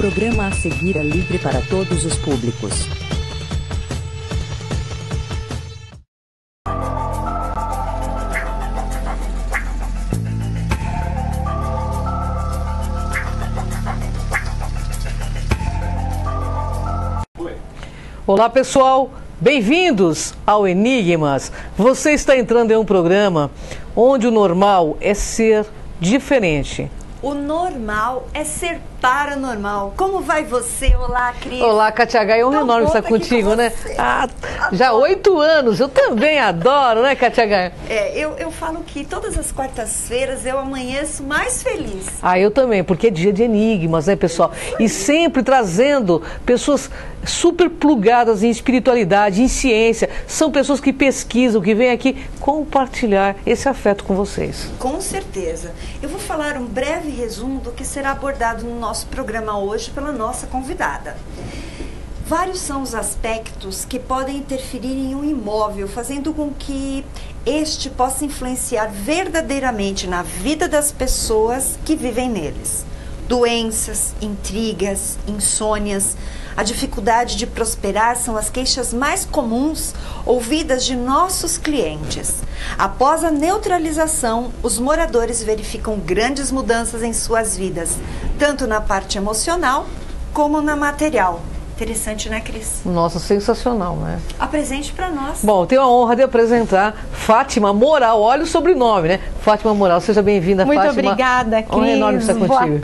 programa a seguir é livre para todos os públicos. Olá pessoal, bem-vindos ao Enigmas. Você está entrando em um programa onde o normal é ser diferente. O normal é ser paranormal. Como vai você? Olá, Cris. Olá, Kátia Gaia. É um enorme estar contigo, né? Já 8 anos. Eu também adoro, né, Kátia Gaia? Eu falo que todas as quartas-feiras eu amanheço mais feliz. Eu também, porque é dia de enigmas, né, pessoal? E sempre trazendo pessoas super plugadas em espiritualidade, em ciência. São pessoas que pesquisam, que vêm aqui compartilhar esse afeto com vocês. Com certeza. Eu vou falar um breve resumo do que será abordado no nosso programa hoje pela nossa convidada. Vários são os aspectos que podem interferir em um imóvel, fazendo com que este possa influenciar verdadeiramente na vida das pessoas que vivem neles. Doenças, intrigas, insônias, a dificuldade de prosperar são as queixas mais comuns ouvidas de nossos clientes. Após a neutralização, os moradores verificam grandes mudanças em suas vidas, tanto na parte emocional como na material. Interessante, né, Cris? Nossa, sensacional, né? Apresente para nós. Bom, tenho a honra de apresentar Fátima Moral. Olha o sobrenome, né? Fátima Moral, seja bem-vinda, Fátima. Muito obrigada, Cris. Honra enorme estar contigo.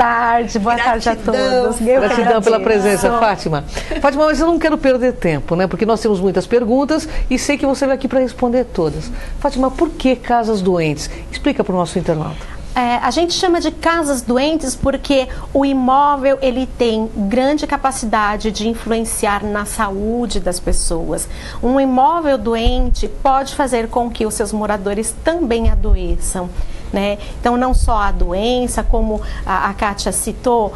Boa tarde a todos. Gratidão pela presença, Fátima. Fátima, mas eu não quero perder tempo, né? Porque nós temos muitas perguntas e sei que você veio aqui para responder todas. Fátima, por que casas doentes? Explica para o nosso internauta. A gente chama de casas doentes porque o imóvel ele tem grande capacidade de influenciar na saúde das pessoas. Um imóvel doente pode fazer com que os seus moradores também adoeçam, né? Então, não só a doença, como a Kátia citou,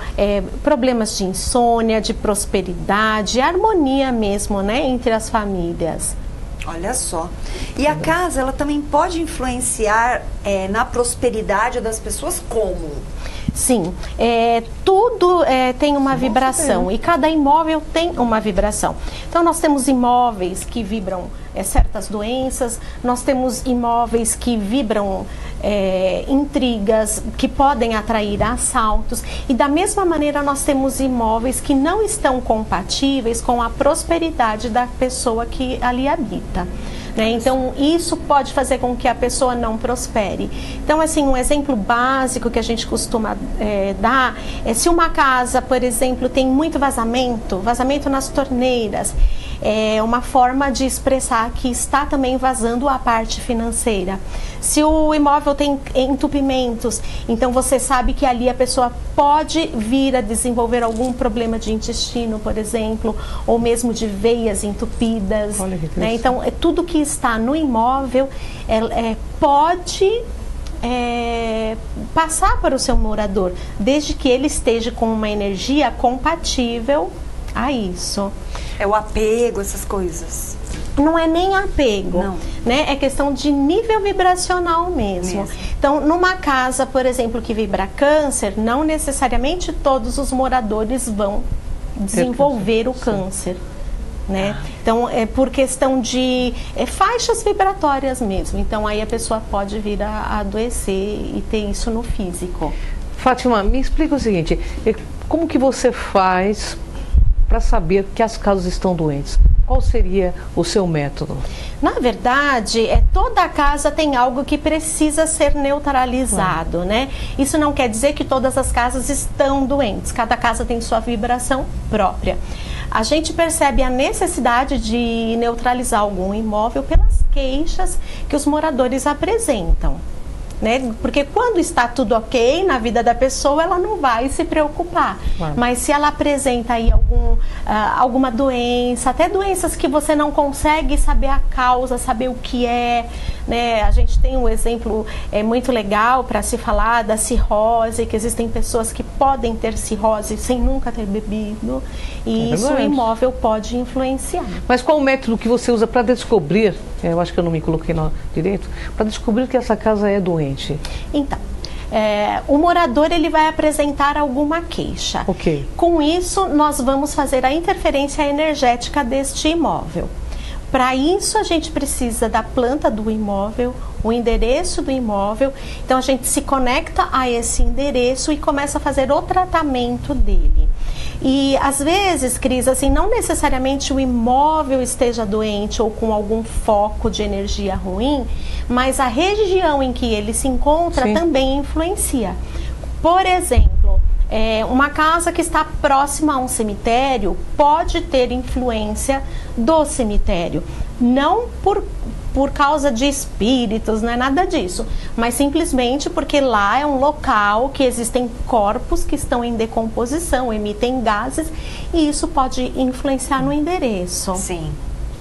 problemas de insônia, de prosperidade, harmonia mesmo, né, entre as famílias. Olha só. E a casa, ela também pode influenciar na prosperidade das pessoas como? Sim, tudo tem uma vibração e cada imóvel tem uma vibração. Então, nós temos imóveis que vibram certas doenças, nós temos imóveis que vibram intrigas, que podem atrair assaltos, e da mesma maneira nós temos imóveis que não estão compatíveis com a prosperidade da pessoa que ali habita. Então, isso pode fazer com que a pessoa não prospere. Então, assim, um exemplo básico que a gente costuma dar é se uma casa, por exemplo, tem muito vazamento nas torneiras, é uma forma de expressar que está também vazando a parte financeira. Se o imóvel tem entupimentos, então você sabe que ali a pessoa pode vir a desenvolver algum problema de intestino, por exemplo, ou mesmo de veias entupidas. Olha que né? Então, tudo que está no imóvel pode passar para o seu morador, desde que ele esteja com uma energia compatível a isso. É o apego, essas coisas. Não é nem apego, não, né? É questão de nível vibracional mesmo. Então, numa casa, por exemplo, que vibra câncer, não necessariamente todos os moradores vão desenvolver o câncer. Né? Então, é por questão de faixas vibratórias mesmo. Então, aí a pessoa pode vir a adoecer e ter isso no físico. Fátima, me explica o seguinte, como que você faz para saber que as casas estão doentes? Qual seria o seu método? Na verdade, toda casa tem algo que precisa ser neutralizado, né? Isso não quer dizer que todas as casas estão doentes. Cada casa tem sua vibração própria. A gente percebe a necessidade de neutralizar algum imóvel pelas queixas que os moradores apresentam. Né? Porque quando está tudo ok na vida da pessoa, ela não vai se preocupar. Mas se ela apresenta aí alguma doença, até doenças que você não consegue saber a causa, saber o que é, né? A gente tem um exemplo muito legal para se falar da cirrose, que existem pessoas que podem ter cirrose sem nunca ter bebido, e isso o imóvel pode influenciar. Mas qual o método que você usa para descobrir, eu acho que eu não me coloquei direito, para descobrir que essa casa é doente? Então, o morador ele vai apresentar alguma queixa. Ok. Com isso, nós vamos fazer a interferência energética deste imóvel. Para isso, a gente precisa da planta do imóvel, o endereço do imóvel. Então, a gente se conecta a esse endereço e começa a fazer o tratamento dele. E, às vezes, Cris, assim, não necessariamente o imóvel esteja doente ou com algum foco de energia ruim, mas a região em que ele se encontra Sim. também influencia. Por exemplo, uma casa que está próxima a um cemitério pode ter influência do cemitério. Não por causa de espíritos, não é nada disso, mas simplesmente porque lá é um local que existem corpos que estão em decomposição, emitem gases, e isso pode influenciar no endereço. Sim.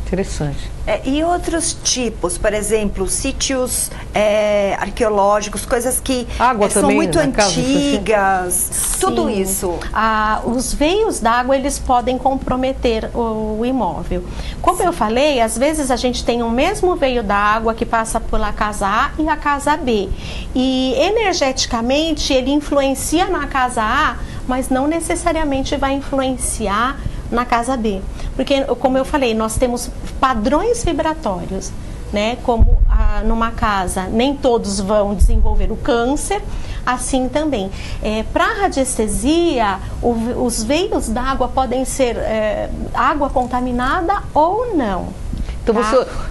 Interessante. E outros tipos, por exemplo, sítios arqueológicos, coisas que são também, muito na casa, antigas, tudo Sim. isso. Os veios d'água, eles podem comprometer o imóvel. Como eu falei, às vezes a gente tem o mesmo veio d'água que passa pela casa A e a casa B. E energeticamente ele influencia na casa A, mas não necessariamente vai influenciar na casa B. Porque, como eu falei, nós temos padrões vibratórios, né? Como numa casa, nem todos vão desenvolver o câncer, assim também. Para a radiestesia, os veios d'água podem ser água contaminada ou não. Então,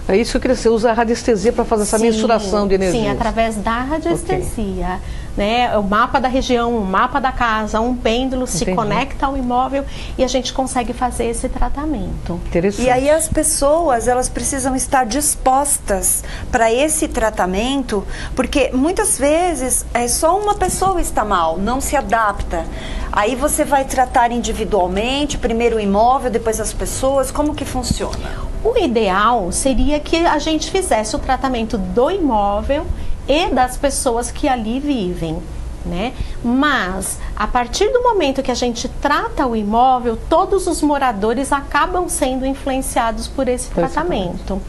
é isso que eu queria dizer, você usa a radiestesia para fazer essa mensuração de energia. Sim, através da radiestesia. Né? O mapa da região, o mapa da casa, um pêndulo se conecta ao imóvel e a gente consegue fazer esse tratamento. Interessante. E aí as pessoas, elas precisam estar dispostas para esse tratamento, porque muitas vezes só uma pessoa está mal, não se adapta. Aí você vai tratar individualmente, primeiro o imóvel, depois as pessoas, como que funciona? O ideal seria que a gente fizesse o tratamento do imóvel e das pessoas que ali vivem, né? Mas, a partir do momento que a gente trata o imóvel, todos os moradores acabam sendo influenciados por esse tratamento.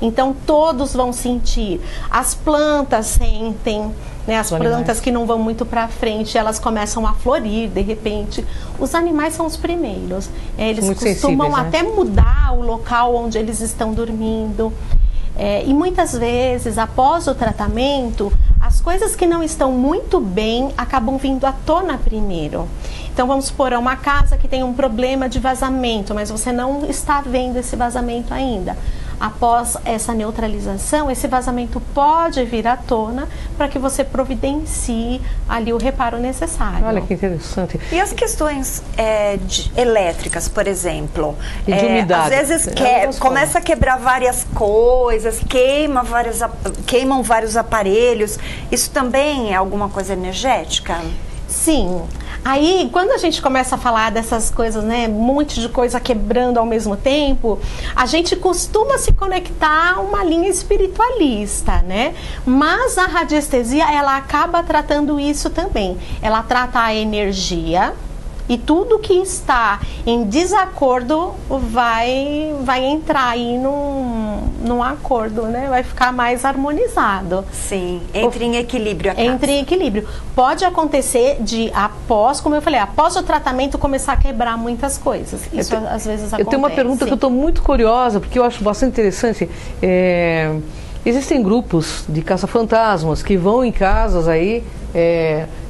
Então, todos vão sentir. As plantas sentem, né? As plantas que não vão muito para frente, elas começam a florir de repente. Os animais são os primeiros. Eles muito costumam sensíveis, até mudar o local onde eles estão dormindo. E muitas vezes, após o tratamento, as coisas que não estão muito bem acabam vindo à tona primeiro. Então, vamos supor, uma casa que tem um problema de vazamento, mas você não está vendo esse vazamento ainda. Após essa neutralização, esse vazamento pode vir à tona para que você providencie ali o reparo necessário. Olha que interessante. E as questões elétricas, por exemplo? E de umidade. Às vezes começa a quebrar várias coisas, queimam vários aparelhos. Isso também é alguma coisa energética? Sim. Aí, quando a gente começa a falar dessas coisas, né, um monte de coisa quebrando ao mesmo tempo, a gente costuma se conectar a uma linha espiritualista, né? Mas a radiestesia, ela acaba tratando isso também. Ela trata a energia e tudo que está em desacordo vai entrar aí num acordo, né? Vai ficar mais harmonizado. Sim, entre em equilíbrio a casa. Entre em equilíbrio. Pode acontecer como eu falei, após o tratamento começar a quebrar muitas coisas. Isso às vezes acontece. Eu tenho uma pergunta que eu estou muito curiosa, porque eu acho bastante interessante. Existem grupos de caça-fantasmas que vão em casas aí,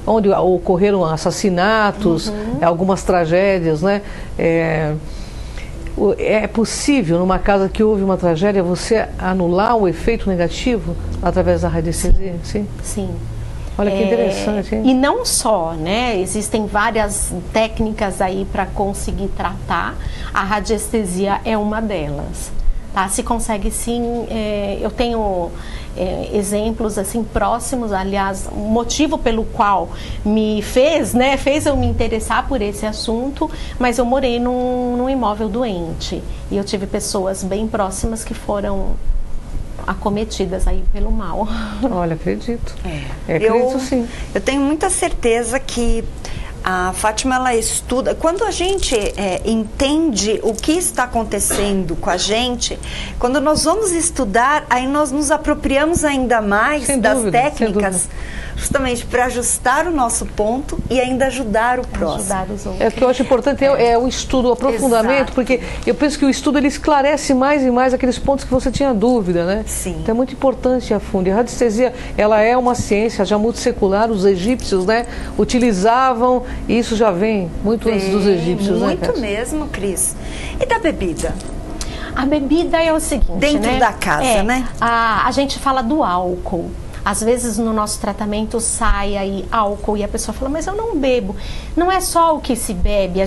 onde ocorreram assassinatos, algumas tragédias, né? É possível, numa casa que houve uma tragédia, você anular o efeito negativo através da radiestesia? Sim. Sim. Olha que interessante, hein? E não só, né? Existem várias técnicas aí para conseguir tratar. A radiestesia é uma delas. Tá? Se consegue sim, eu tenho exemplos assim próximos, aliás, o motivo pelo qual me fez eu me interessar por esse assunto, mas eu morei num imóvel doente e eu tive pessoas bem próximas que foram acometidas aí pelo mal. Olha, acredito. Acredito sim. Eu tenho muita certeza que a Fátima, ela estuda. Quando a gente entende o que está acontecendo com a gente, quando nós vamos estudar, aí nós nos apropriamos ainda mais das técnicas justamente para ajustar o nosso ponto e ainda ajudar o próximo. Ajudar os outros. O que eu acho importante é o estudo, o aprofundamento, Exato. porque eu penso que o estudo ele esclarece mais e mais aqueles pontos que você tinha dúvida, né? Sim. Então é muito importante a fundo. E a radiestesia, ela é uma ciência já muito secular, os egípcios, né, utilizavam, e isso já vem muito antes dos egípcios, né? Muito Kátia? mesmo, Cris. E da bebida? A bebida é o seguinte, Dentro né? da casa, né? A gente fala do álcool. Às vezes no nosso tratamento sai aí álcool e a pessoa fala, mas eu não bebo. Não é só o que se bebe,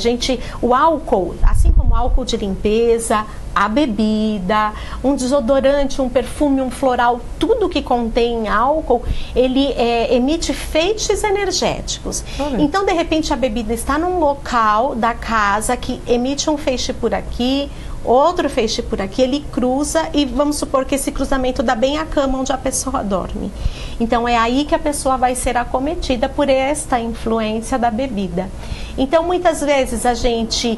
o álcool, assim como o álcool de limpeza, a bebida, um desodorante, um perfume, um floral, tudo que contém álcool, ele emite feixes energéticos. Então, de repente, a bebida está num local da casa que emite um feixe por aqui, outro feixe por aqui, ele cruza e vamos supor que esse cruzamento dá bem a cama onde a pessoa dorme. Então é aí que a pessoa vai ser acometida por esta influência da bebida. Então muitas vezes a gente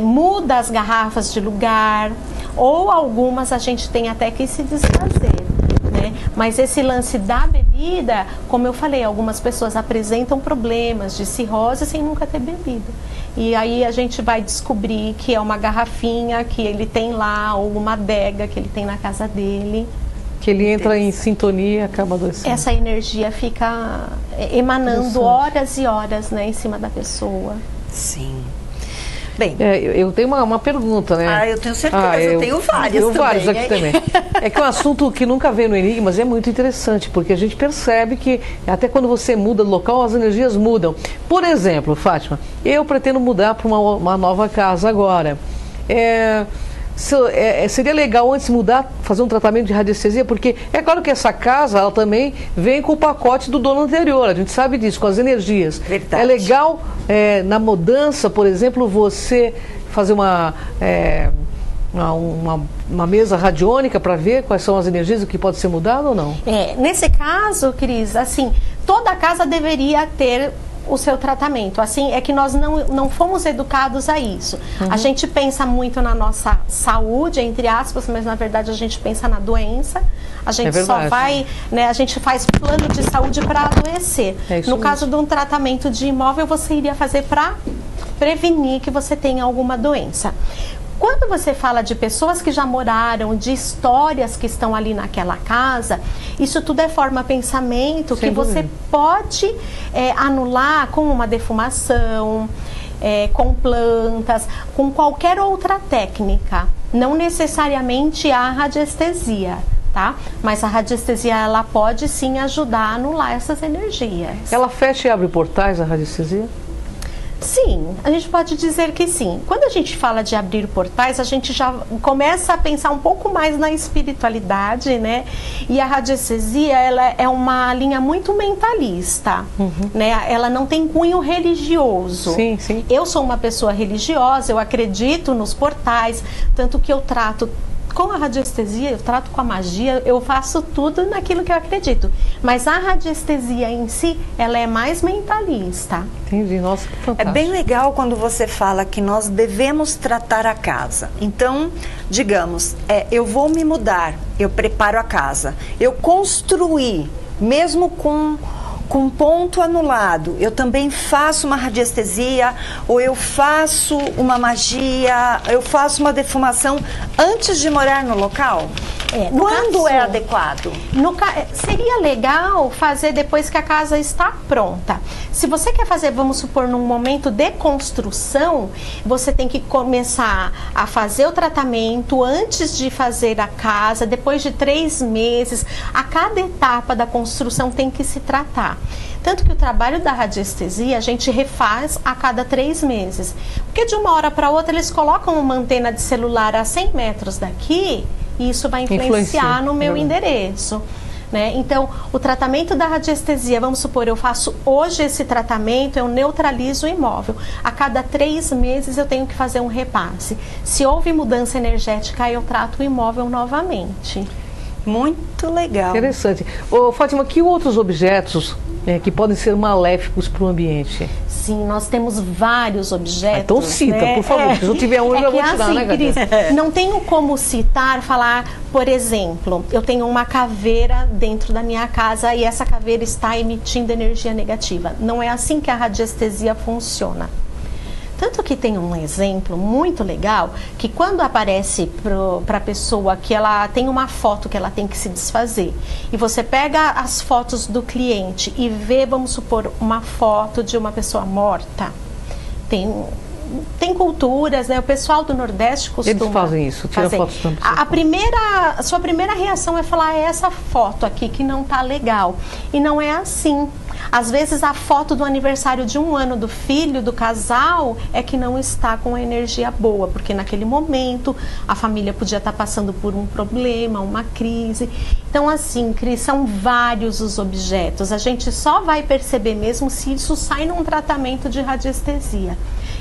muda as garrafas de lugar, ou algumas a gente tem até que se desfazer, né? Mas esse lance da bebida, como eu falei, algumas pessoas apresentam problemas de cirrose sem nunca ter bebido. E aí a gente vai descobrir que é uma garrafinha que ele tem lá, ou uma adega que ele tem na casa dele. Que ele entra em sintonia e acaba adoecendo. Essa energia fica emanando horas e horas, né, em cima da pessoa. Sim. Bem, eu tenho uma pergunta, né? eu tenho certeza, eu tenho várias tenho também. vários aqui também. É que é um assunto que nunca veio no Enigmas, é muito interessante, porque a gente percebe que até quando você muda de local, as energias mudam. Por exemplo, Fátima, eu pretendo mudar para uma nova casa agora. Seria legal antes de mudar, fazer um tratamento de radiestesia, porque é claro que essa casa, ela também vem com o pacote do dono anterior, a gente sabe disso, com as energias. Verdade. É legal, na mudança, por exemplo, você fazer uma mesa radiônica para ver quais são as energias, o que pode ser mudado ou não? Nesse caso, Cris, assim, toda casa deveria ter o seu tratamento. Assim, é que nós não fomos educados a isso. A gente pensa muito na nossa saúde, entre aspas, mas na verdade a gente pensa na doença. A gente só vai, né, a gente faz plano de saúde para adoecer. No caso de um tratamento de imóvel, você iria fazer para prevenir que você tenha alguma doença. Quando você fala de pessoas que já moraram, de histórias que estão ali naquela casa, isso tudo é forma pensamento que você pode anular com uma defumação, com plantas, com qualquer outra técnica. Não necessariamente a radiestesia, tá? Mas a radiestesia, ela pode sim ajudar a anular essas energias. Ela fecha e abre portais, a radiestesia? Sim, a gente pode dizer que sim. Quando a gente fala de abrir portais, a gente já começa a pensar um pouco mais na espiritualidade, né? E a radiestesia, ela é uma linha muito mentalista, né? Ela não tem cunho religioso. Sim, sim. Eu sou uma pessoa religiosa, eu acredito nos portais, tanto que eu trato com a radiestesia, eu trato com a magia, eu faço tudo naquilo que eu acredito. Mas a radiestesia em si, ela é mais mentalista. Entendi, nossa, que fantástico. É bem legal quando você fala que nós devemos tratar a casa. Então, digamos, eu vou me mudar, eu preparo a casa, eu construí, mesmo com ponto anulado, eu também faço uma radiestesia, ou eu faço uma magia, eu faço uma defumação antes de morar no local? Quando é adequado? Seria legal fazer depois que a casa está pronta. Se você quer fazer, vamos supor, num momento de construção, você tem que começar a fazer o tratamento antes de fazer a casa, depois de 3 meses. A cada etapa da construção tem que se tratar. Tanto que o trabalho da radiestesia a gente refaz a cada 3 meses. Porque de uma hora para outra eles colocam uma antena de celular a 100 metros daqui e isso vai influenciar no meu endereço. Né? Então, o tratamento da radiestesia, vamos supor, eu faço hoje esse tratamento, eu neutralizo o imóvel. A cada 3 meses eu tenho que fazer um repasse. Se houve mudança energética, eu trato o imóvel novamente. Muito legal. Interessante. Ô, Fátima, que outros objetos que podem ser maléficos para o ambiente? Sim, nós temos vários objetos. Então cita, né? por favor, se eu tiver um, eu já vou tirar, assim, né, Cris, não tenho como citar, falar, por exemplo, eu tenho uma caveira dentro da minha casa e essa caveira está emitindo energia negativa. Não é assim que a radiestesia funciona. Tanto que tem um exemplo muito legal, que quando aparece para a pessoa que ela tem uma foto que ela tem que se desfazer, e você pega as fotos do cliente e vê, vamos supor, uma foto de uma pessoa morta, tem culturas, né? O pessoal do Nordeste costuma... Eles fazem isso, tiram fotos também. A sua primeira reação é falar, essa foto aqui que não tá legal. E não é assim. Às vezes a foto do aniversário de 1 ano do filho, do casal, é que não está com a energia boa, porque naquele momento a família podia estar passando por um problema, uma crise. Então assim, Cris, são vários os objetos. A gente só vai perceber mesmo se isso sai num tratamento de radiestesia.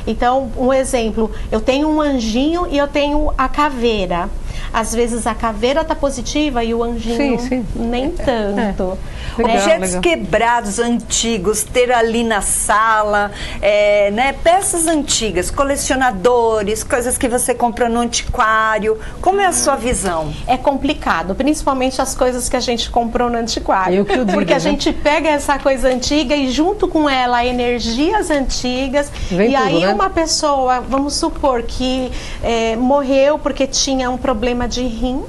Então, um exemplo, eu tenho um anjinho e eu tenho a caveira. Às vezes a caveira está positiva e o anjinho nem tanto. Objetos quebrados, antigos, ter ali na sala, né? Peças antigas, colecionadores, coisas que você compra no antiquário. Como é a sua visão? É complicado, principalmente as coisas que a gente comprou no antiquário. Porque a gente pega essa coisa antiga e junto com ela energias antigas. Vem e tudo, aí né? uma pessoa, vamos supor que morreu porque tinha um problema de rim,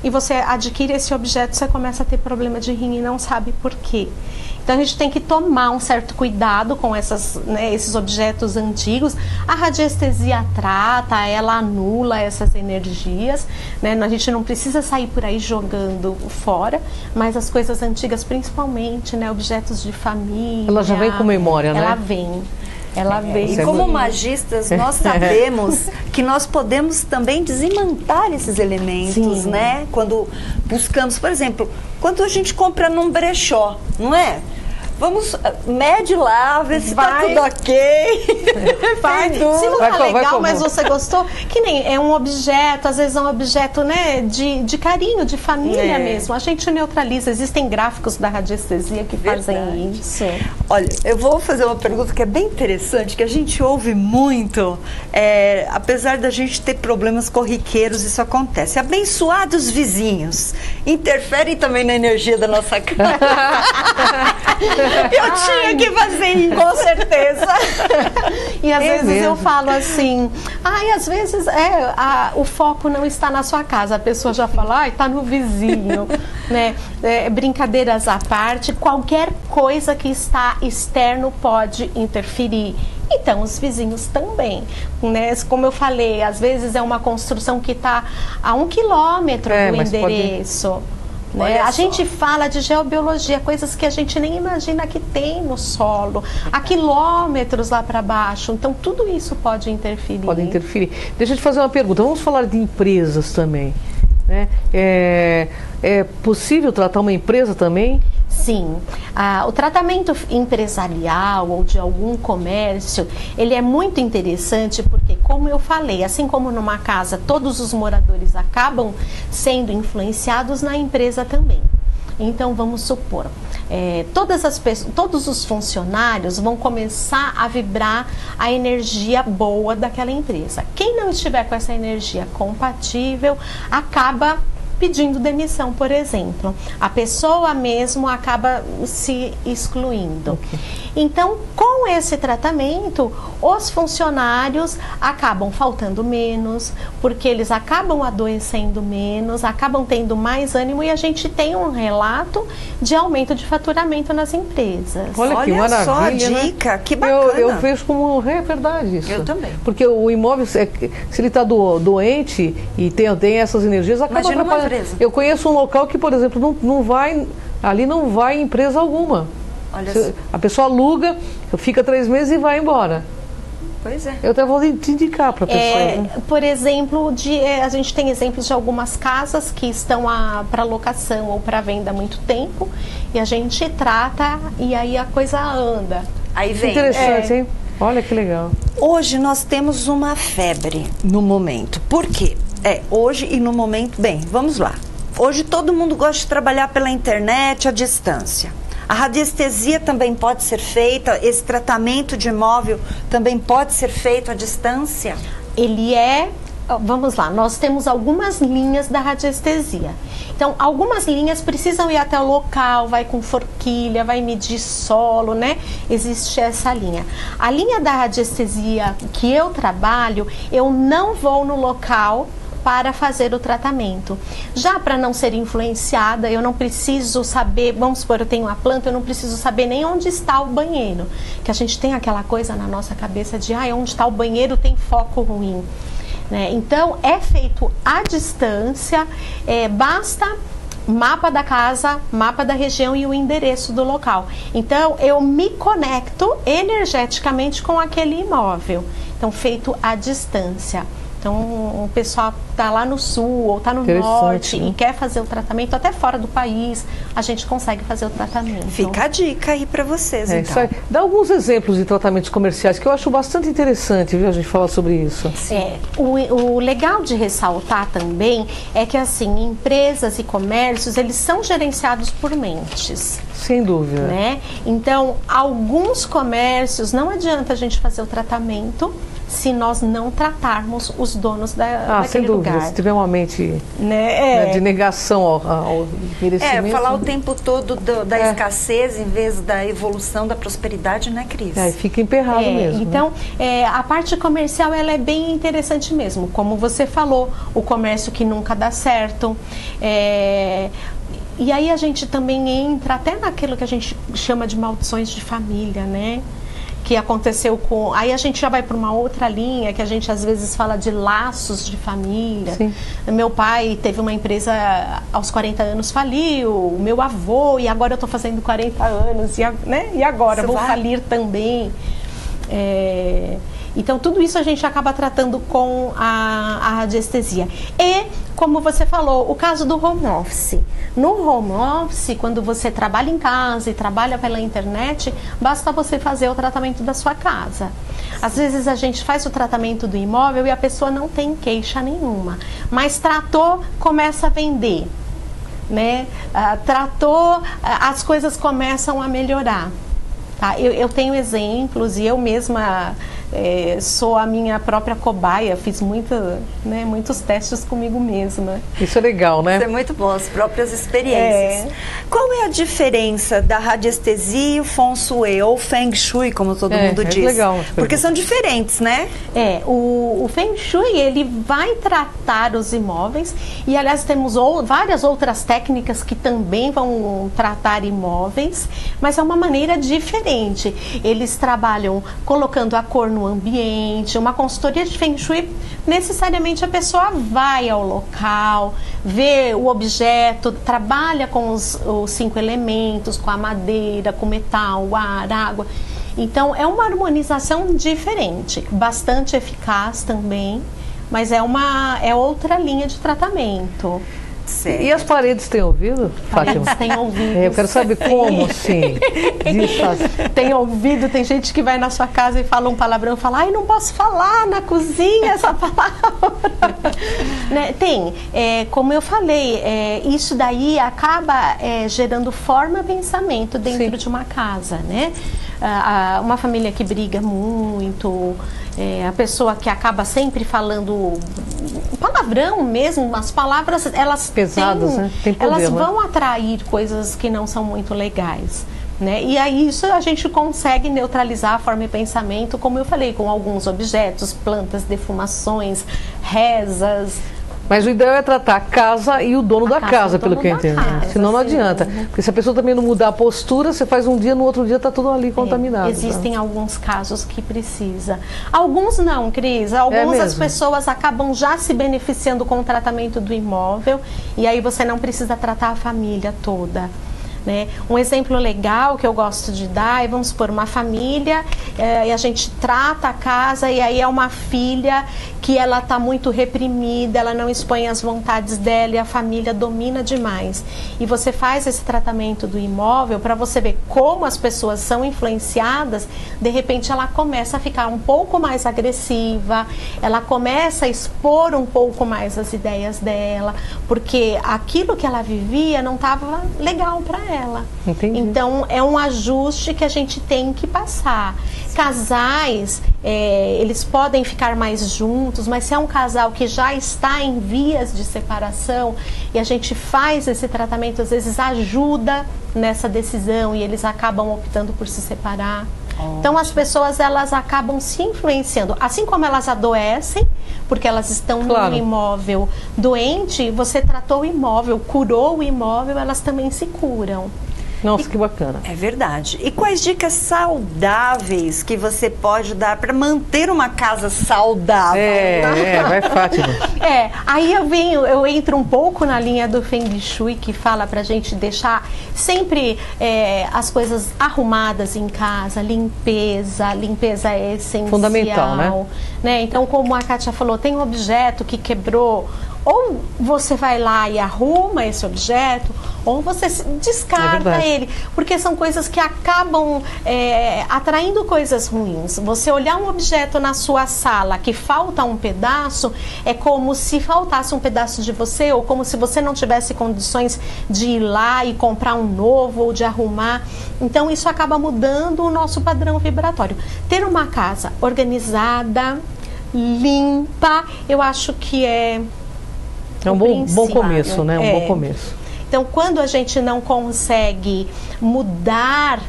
e você adquire esse objeto, você começa a ter problema de rim e não sabe por quê. Então a gente tem que tomar um certo cuidado com esses objetos antigos. A radiestesia trata, ela anula essas energias, né? A gente não precisa sair por aí jogando fora, mas as coisas antigas principalmente, né? Objetos de família. Ela já vem com memória, né? Ela vem. E como magistas, nós sabemos que nós podemos também desimantar esses elementos, né? Quando buscamos, por exemplo, quando a gente compra num brechó, não é? Vamos, mede lá, vê se tá tudo ok. Se não tá legal, mas você gostou, que nem é um objeto, às vezes é um objeto, né, de carinho, de família mesmo. A gente neutraliza, existem gráficos da radiestesia que fazem isso. Olha, eu vou fazer uma pergunta que é bem interessante, que a gente ouve muito, apesar da gente ter problemas corriqueiros, isso acontece. Abençoados vizinhos, interferem também na energia da nossa casa. Eu tinha que fazer isso, com certeza. E às vezes eu falo assim, às vezes o foco não está na sua casa, a pessoa já fala, está no vizinho, né? Brincadeiras à parte, qualquer coisa que está externo pode interferir. Então, os vizinhos também, né? Como eu falei, às vezes é uma construção que está a 1 quilômetro do endereço. Né? A gente fala de geobiologia, coisas que a gente nem imagina que tem no solo, a quilômetros lá para baixo. Então, tudo isso pode interferir. Pode interferir. Deixa eu te fazer uma pergunta. Vamos falar de empresas também, né? É possível tratar uma empresa também? Sim, o tratamento empresarial ou de algum comércio, ele é muito interessante porque, como eu falei, assim como numa casa todos os moradores acabam sendo influenciados, na empresa também. Então, vamos supor, todos os funcionários vão começar a vibrar a energia boa daquela empresa. Quem não estiver com essa energia compatível, acaba pedindo demissão, por exemplo. A pessoa mesmo acaba se excluindo. Então, com esse tratamento, os funcionários acabam faltando menos, porque eles acabam adoecendo menos, acabam tendo mais ânimo, e a gente tem um relato de aumento de faturamento nas empresas. Olha que maravilha, só a dica, né? Que bacana. Eu vejo como verdade isso. Eu também. Porque o imóvel, se ele está doente e tem essas energias, acaba atrapalhando. Eu conheço um local que, por exemplo, não vai empresa alguma. A pessoa aluga, fica 3 meses e vai embora. Pois é. Eu até vou te indicar para a pessoa. Por exemplo, a gente tem exemplos de algumas casas que estão para locação ou para venda há muito tempo, e a gente trata e aí a coisa anda. Aí vem. Interessante, hein? Olha que legal. Hoje nós temos uma febre no momento. Por quê? Hoje e no momento, bem, vamos lá. Hoje todo mundo gosta de trabalhar pela internet à distância. A radiestesia também pode ser feita, esse tratamento de imóvel também pode ser feito à distância? Ele é... Vamos lá, nós temos algumas linhas da radiestesia. Então, algumas linhas precisam ir até o local, vai com forquilha, vai medir solo, né? Existe essa linha. A linha da radiestesia que eu trabalho, eu não vou no local para fazer o tratamento. Já para não ser influenciada, eu não preciso saber, vamos supor, eu tenho uma planta, eu não preciso saber nem onde está o banheiro. Que a gente tem aquela coisa na nossa cabeça de, onde está o banheiro tem foco ruim. Então, é feito à distância, basta mapa da casa, mapa da região e o endereço do local. Então, eu me conecto energeticamente com aquele imóvel. Então, feito à distância. Então, o pessoal está lá no sul ou está no norte, né, e quer fazer o tratamento até fora do país, a gente consegue fazer o tratamento. Fica a dica aí para vocês, então. Isso aí. Dá alguns exemplos de tratamentos comerciais que eu acho bastante interessante, viu, a gente falar sobre isso. O legal de ressaltar também é que, assim, empresas e comércios, eles são gerenciados por mentes. Sem dúvida. Né? Então, alguns comércios, não adianta a gente fazer o tratamento se nós não tratarmos os donos daquele sem dúvida, lugar. Se tiver uma mente de negação ao merecimento. Falar o tempo todo da escassez em vez da evolução, da prosperidade, né, Cris? Fica emperrado mesmo. Então, a parte comercial, ela é bem interessante mesmo. Como você falou, o comércio que nunca dá certo. E aí a gente também entra até naquilo que a gente chama de maldições de família, né? Que aconteceu com... Aí a gente já vai para uma outra linha, que a gente às vezes fala de laços de família. Sim. Meu pai teve uma empresa aos 40 anos, faliu. Meu avô, e agora eu estou fazendo 40 anos, e agora? Vou falir também. Então, tudo isso a gente acaba tratando com a radiestesia. E, como você falou, o caso do home office. No home office, quando você trabalha em casa e trabalha pela internet, basta você fazer o tratamento da sua casa. Às vezes a gente faz o tratamento do imóvel e a pessoa não tem queixa nenhuma, mas tratou, começa a vender, né? Tratou, as coisas começam a melhorar. Tá? Eu tenho exemplos e eu mesma sou a minha própria cobaia, fiz muitos testes comigo mesma. Isso é legal, né? Isso é muito bom, as próprias experiências. Qual é a diferença da radiestesia e o Feng Shui, ou Feng Shui, como todo mundo diz? Legal. Porque são diferentes, né? O Feng Shui, ele vai tratar os imóveis e, aliás, temos várias outras técnicas que também vão tratar imóveis, mas é uma maneira diferente. Eles trabalham colocando a cor no ambiente. Uma consultoria de Feng Shui, necessariamente a pessoa vai ao local, vê o objeto, trabalha com os 5 elementos, com a madeira, com o metal, o ar, a água. Então, é uma harmonização diferente, bastante eficaz também, mas é outra linha de tratamento. Certo. E as paredes têm ouvido, Fátima? Paredes têm ouvido. Eu quero saber como, assim. Tem ouvido, tem gente que vai na sua casa e fala um palavrão e fala, não posso falar na cozinha essa palavra. Né? Tem, como eu falei, isso daí acaba gerando forma pensamento dentro de uma casa, né? Uma família que briga muito, a pessoa que acaba sempre falando palavrão mesmo, as palavras, elas pesadas, né? Tem poder, elas vão né? atrair coisas que não são muito legais. Né? E aí isso a gente consegue neutralizar a forma de pensamento, como eu falei, com alguns objetos, plantas, defumações, rezas. Mas o ideal é tratar a casa e o dono da casa, pelo que eu entendo. Senão não adianta. Porque se a pessoa também não mudar a postura, você faz um dia, no outro dia está tudo ali contaminado. Existem alguns casos que precisa. Alguns não, Cris. Alguns as pessoas acabam já se beneficiando com o tratamento do imóvel e aí você não precisa tratar a família toda. Né? Um exemplo legal que eu gosto de dar é, vamos supor, uma família e a gente trata a casa e aí é uma filha que ela está muito reprimida, ela não expõe as vontades dela e a família domina demais. E você faz esse tratamento do imóvel para você ver como as pessoas são influenciadas, de repente ela começa a ficar um pouco mais agressiva, ela começa a expor um pouco mais as ideias dela, porque aquilo que ela vivia não estava legal para ela. ela. Entendi. Então, é um ajuste que a gente tem que passar. Casais, eles podem ficar mais juntos, mas se é um casal que já está em vias de separação e a gente faz esse tratamento, às vezes ajuda nessa decisão e eles acabam optando por se separar. Então as pessoas, elas acabam se influenciando, assim como elas adoecem, porque elas estão num imóvel doente, você tratou o imóvel, curou o imóvel, elas também se curam. Nossa, que bacana. É verdade. E quais dicas saudáveis que você pode dar para manter uma casa saudável? Vai, Fátima. Aí eu entro um pouco na linha do Feng Shui, que fala pra gente deixar sempre as coisas arrumadas em casa, limpeza é essencial. Fundamental, né? Então, como a Kátia falou, tem um objeto que quebrou, ou você vai lá e arruma esse objeto, ou você descarta ele, porque são coisas que acabam atraindo coisas ruins. Você olhar um objeto na sua sala que falta um pedaço, é como se faltasse um pedaço de você, ou como se você não tivesse condições de ir lá e comprar um novo, ou de arrumar. Então isso acaba mudando o nosso padrão vibratório. Ter uma casa organizada, limpa, eu acho que é um bom começo, né? Um bom começo. Então, quando a gente não consegue mudar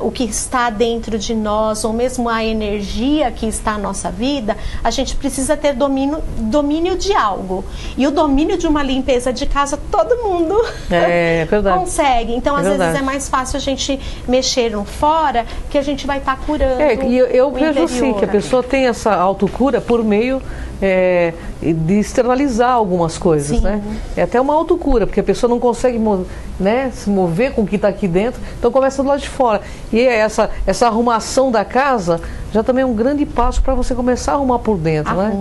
o que está dentro de nós, ou mesmo a energia que está na nossa vida, a gente precisa ter domínio de algo. E o domínio de uma limpeza de casa, todo mundo consegue. Então, às vezes é mais fácil a gente mexer no fora, que a gente vai estar curando. E eu vejo assim, que a pessoa tem essa autocura por meio de externalizar algumas coisas, né? É até uma autocura, porque a pessoa não consegue se mover com o que está aqui dentro, então começa do lado de fora. E essa arrumação da casa já também é um grande passo para você começar a arrumar por dentro, né?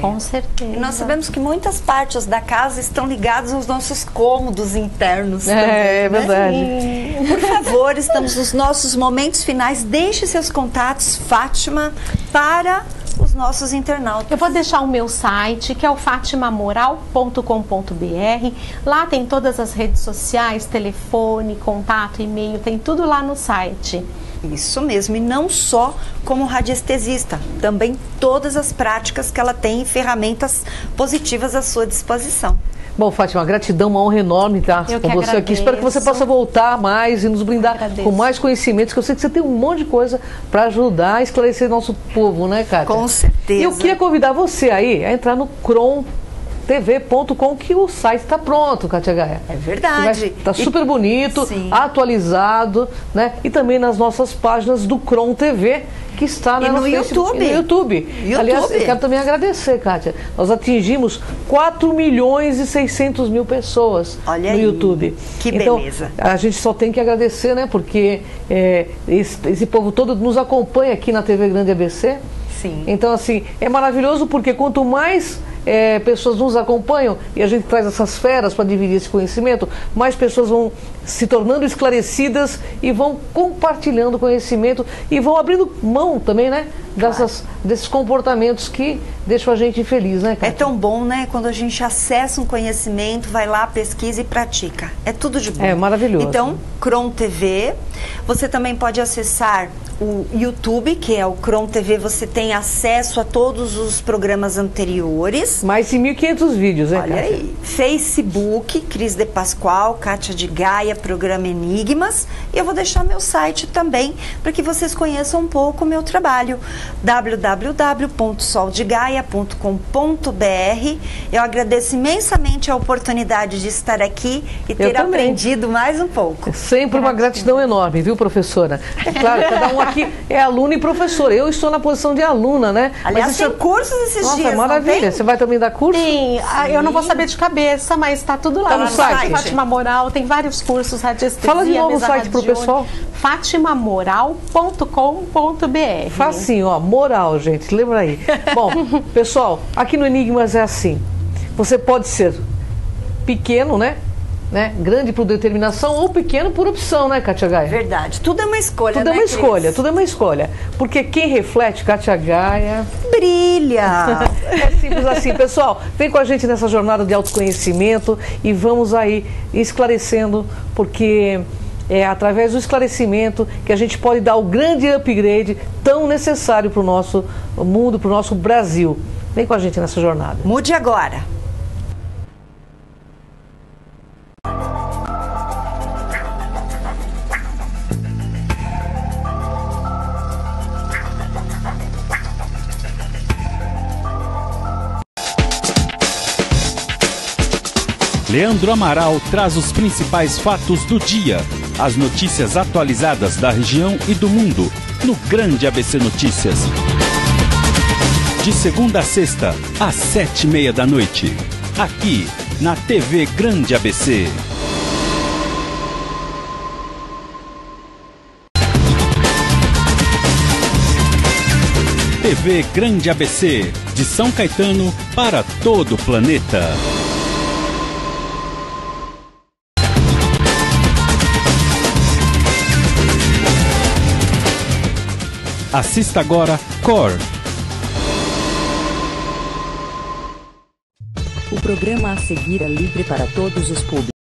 Com certeza. E nós sabemos que muitas partes da casa estão ligadas aos nossos cômodos internos também, é verdade. Né? Por favor, estamos nos nossos momentos finais. Deixe seus contatos, Fátima, para os nossos internautas. Eu vou deixar o meu site, que é o fatimamoral.com.br. Lá tem todas as redes sociais, telefone, contato, e-mail, tem tudo lá no site. Isso mesmo, e não só como radiestesista, também todas as práticas que ela tem e ferramentas positivas à sua disposição. Bom, Fátima, gratidão, uma honra enorme estar com você aqui. Espero que você possa voltar mais e nos brindar com mais conhecimentos, que eu sei que você tem um monte de coisa para ajudar a esclarecer nosso povo, né, Kátia? Com certeza. E eu queria convidar você aí a entrar no crontv.com, que o site está pronto, Kátia Gaia. É verdade. Está super bonito, atualizado, né? E também nas nossas páginas do Cron TV, que está no YouTube. E no YouTube. Aliás, eu quero também agradecer, Kátia. Nós atingimos 4.600.000 pessoas no YouTube. Que beleza. A gente só tem que agradecer, né? Porque esse povo todo nos acompanha aqui na TV Grande ABC. Sim. Então, assim, é maravilhoso, porque quanto mais pessoas nos acompanham e a gente traz essas feras para dividir esse conhecimento, mais pessoas vão se tornando esclarecidas e vão compartilhando conhecimento e vão abrindo mão também, né? Desses comportamentos que deixam a gente feliz, né, Kátia? É tão bom, né? Quando a gente acessa um conhecimento, vai lá, pesquisa e pratica. É tudo de bom. É maravilhoso. Então, Cron TV. Você também pode acessar o YouTube, que é o Cron TV. Você tem acesso a todos os programas anteriores. Mais de 1.500 vídeos, né, Olha Kátia? aí. Facebook, Cris de Pascoal, Kátia de Gaia, Programa Enigmas. E eu vou deixar meu site também, para que vocês conheçam um pouco o meu trabalho. www.soldegaia.com.br. Eu agradeço imensamente a oportunidade de estar aqui e ter aprendido mais um pouco. É sempre uma gratidão enorme, viu, professora? É claro, cada um aqui é aluno e professor. Eu estou na posição de aluna, né? Aliás, tem cursos esses dias. Nossa, maravilha. Você vai também dar curso? Sim, eu não vou saber de cabeça, mas está tudo lá. Tá no site. Fátima Moral, tem vários cursos, radiestesia. Fala de novo o site pro pessoal. fatimamoral.com.br. Facinho, ó, moral, gente, lembra aí. Bom, pessoal, aqui no Enigmas é assim. Você pode ser pequeno, né? né? Grande por determinação ou pequeno por opção, né, Kátia Gaia? Verdade. Tudo é uma escolha, Tudo né, é uma Cris? escolha, tudo é uma escolha. Porque quem reflete, Kátia Gaia... Brilha! É simples assim. Pessoal, vem com a gente nessa jornada de autoconhecimento e vamos aí esclarecendo, porque é através do esclarecimento que a gente pode dar o grande upgrade tão necessário para o nosso mundo, para o nosso Brasil. Vem com a gente nessa jornada. Mude agora. Leandro Amaral traz os principais fatos do dia, as notícias atualizadas da região e do mundo, no Grande ABC Notícias. De segunda a sexta, às 7h30 da noite, aqui na TV Grande ABC. TV Grande ABC, de São Caetano para todo o planeta. Assista agora Cor. O programa a seguir é livre para todos os públicos.